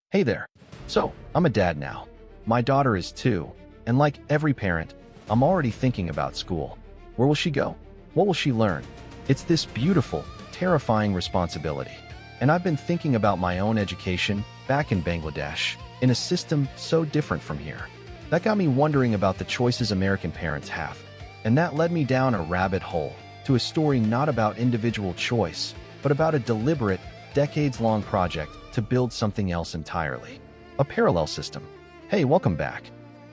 Hey there. So, I'm a dad now. My daughter is 2, and like every parent, I'm already thinking about school. Where will she go? What will she learn? It's this beautiful, terrifying responsibility. And I've been thinking about my own education back in Bangladesh, in a system so different from here. That got me wondering about the choices American parents have. And that led me down a rabbit hole to a story not about individual choice, but about a deliberate, decades-long project to build something else entirely. A parallel system. Hey, welcome back.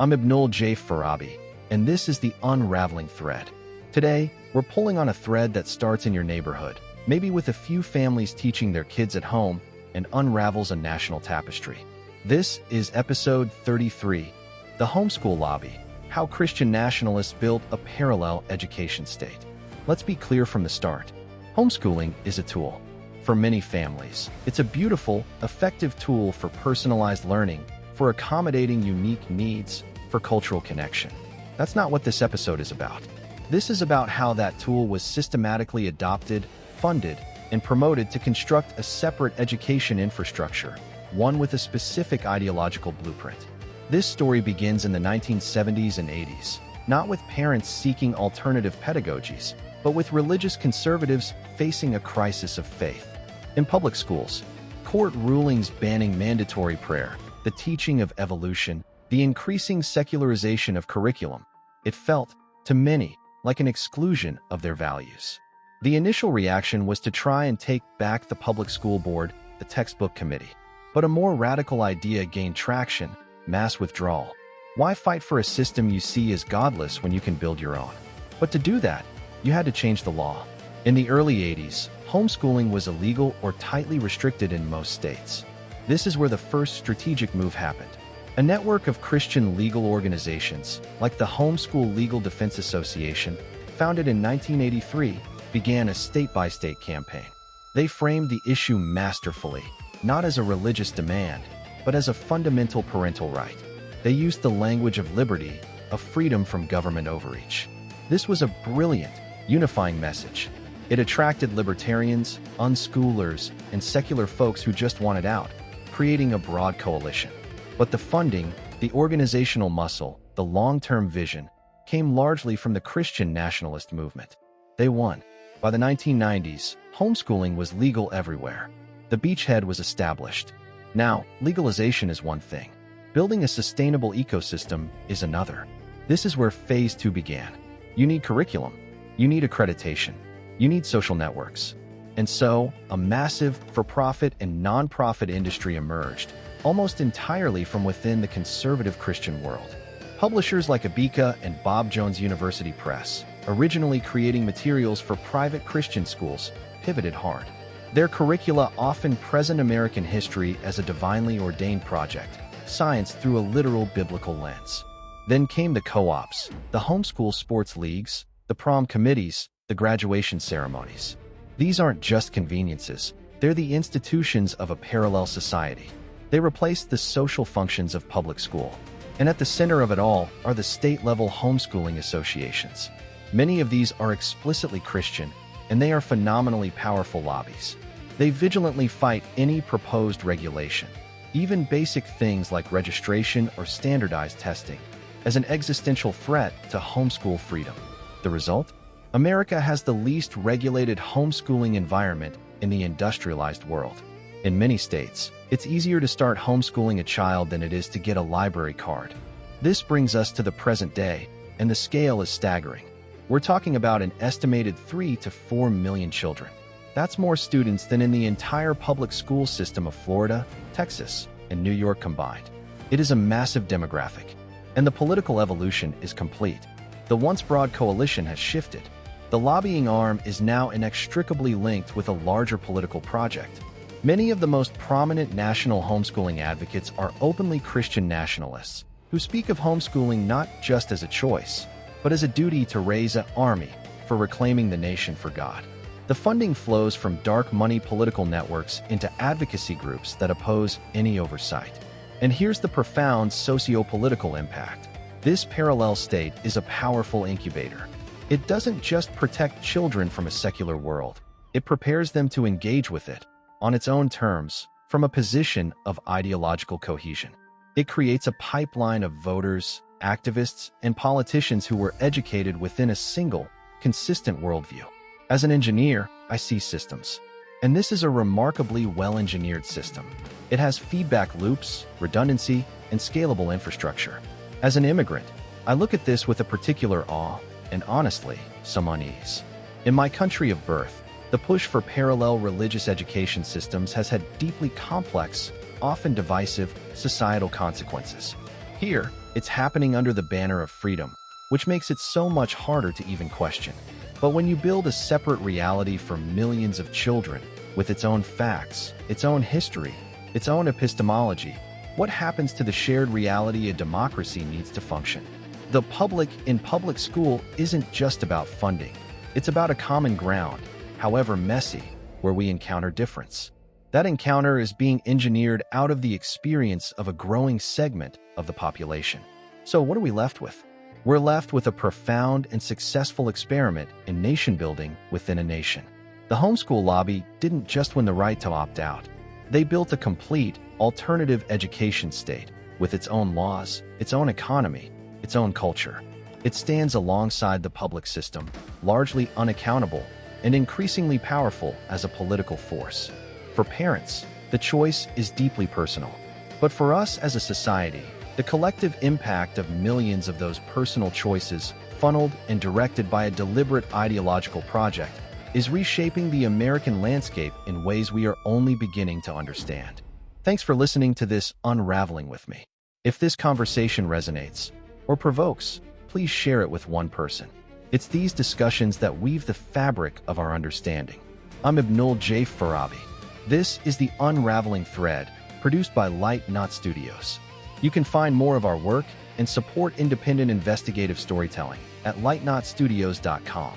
I'm Ibnul Jaif Farabi, and this is the Unraveling Thread. Today, we're pulling on a thread that starts in your neighborhood, maybe with a few families teaching their kids at home, and unravels a national tapestry. This is episode 33, The Homeschool Lobby, How Christian Nationalists Built a Parallel Education State. Let's be clear from the start. Homeschooling is a tool. For many families, it's a beautiful, effective tool for personalized learning, for accommodating unique needs, for cultural connection. That's not what this episode is about. This is about how that tool was systematically adopted, funded, and promoted to construct a separate education infrastructure, one with a specific ideological blueprint. This story begins in the 1970s and 80s, not with parents seeking alternative pedagogies, but with religious conservatives facing a crisis of faith. In public schools, court rulings banning mandatory prayer, the teaching of evolution, the increasing secularization of curriculum, it felt, to many, like an exclusion of their values. The initial reaction was to try and take back the public school board, the textbook committee. But a more radical idea gained traction: mass withdrawal. Why fight for a system you see as godless when you can build your own? But to do that, you had to change the law. In the early 80s, homeschooling was illegal or tightly restricted in most states. This is where the first strategic move happened. A network of Christian legal organizations, like the Homeschool Legal Defense Association, founded in 1983, began a state-by-state campaign. They framed the issue masterfully, not as a religious demand, but as a fundamental parental right. They used the language of liberty, of freedom from government overreach. This was a brilliant, unifying message. It attracted libertarians, unschoolers, and secular folks who just wanted out, creating a broad coalition. But the funding, the organizational muscle, the long-term vision, came largely from the Christian nationalist movement. They won. By the 1990s, homeschooling was legal everywhere. The beachhead was established. Now, legalization is one thing. Building a sustainable ecosystem is another. This is where Phase 2 began. You need curriculum. You need accreditation. You need social networks. And so, a massive for-profit and non-profit industry emerged, almost entirely from within the conservative Christian world. Publishers like Abeka and Bob Jones University Press, originally creating materials for private Christian schools, pivoted hard. Their curricula often present American history as a divinely ordained project, science through a literal biblical lens. Then came the co-ops, the homeschool sports leagues, the prom committees, the graduation ceremonies. These aren't just conveniences, they're the institutions of a parallel society. They replaced the social functions of public school. And at the center of it all are the state-level homeschooling associations. Many of these are explicitly Christian, and they are phenomenally powerful lobbies. They vigilantly fight any proposed regulation, even basic things like registration or standardized testing, as an existential threat to homeschool freedom. The result? America has the least regulated homeschooling environment in the industrialized world. In many states, it's easier to start homeschooling a child than it is to get a library card. This brings us to the present day, and the scale is staggering. We're talking about an estimated 3 to 4 million children. That's more students than in the entire public school system of Florida, Texas, and New York combined. It is a massive demographic, and the political evolution is complete. The once broad coalition has shifted. The lobbying arm is now inextricably linked with a larger political project. Many of the most prominent national homeschooling advocates are openly Christian nationalists, who speak of homeschooling not just as a choice, but as a duty to raise an army for reclaiming the nation for God. The funding flows from dark money political networks into advocacy groups that oppose any oversight. And here's the profound socio-political impact. This parallel state is a powerful incubator. It doesn't just protect children from a secular world, it prepares them to engage with it, on its own terms, from a position of ideological cohesion. It creates a pipeline of voters, activists, and politicians who were educated within a single, consistent worldview. As an engineer, I see systems. And this is a remarkably well-engineered system. It has feedback loops, redundancy, and scalable infrastructure. As an immigrant, I look at this with a particular awe and, honestly, some unease. In my country of birth, the push for parallel religious education systems has had deeply complex, often divisive, societal consequences. Here, it's happening under the banner of freedom, which makes it so much harder to even question. But when you build a separate reality for millions of children, with its own facts, its own history, its own epistemology, what happens to the shared reality a democracy needs to function? The public in public school isn't just about funding. It's about a common ground, however messy, where we encounter difference. That encounter is being engineered out of the experience of a growing segment of the population. So what are we left with? We're left with a profound and successful experiment in nation-building within a nation. The homeschool lobby didn't just win the right to opt out. They built a complete, alternative education state with its own laws, its own economy, its own culture. It stands alongside the public system, largely unaccountable and increasingly powerful as a political force. For parents, the choice is deeply personal. But for us as a society, the collective impact of millions of those personal choices, funneled and directed by a deliberate ideological project, is reshaping the American landscape in ways we are only beginning to understand. Thanks for listening to this unraveling with me. If this conversation resonates or provokes, please share it with one person. It's these discussions that weave the fabric of our understanding. I'm Ibnul Jaif Farabi. This is The Unraveling Thread, produced by Light Knot Studios. You can find more of our work and support independent investigative storytelling at lightknotstudios.com.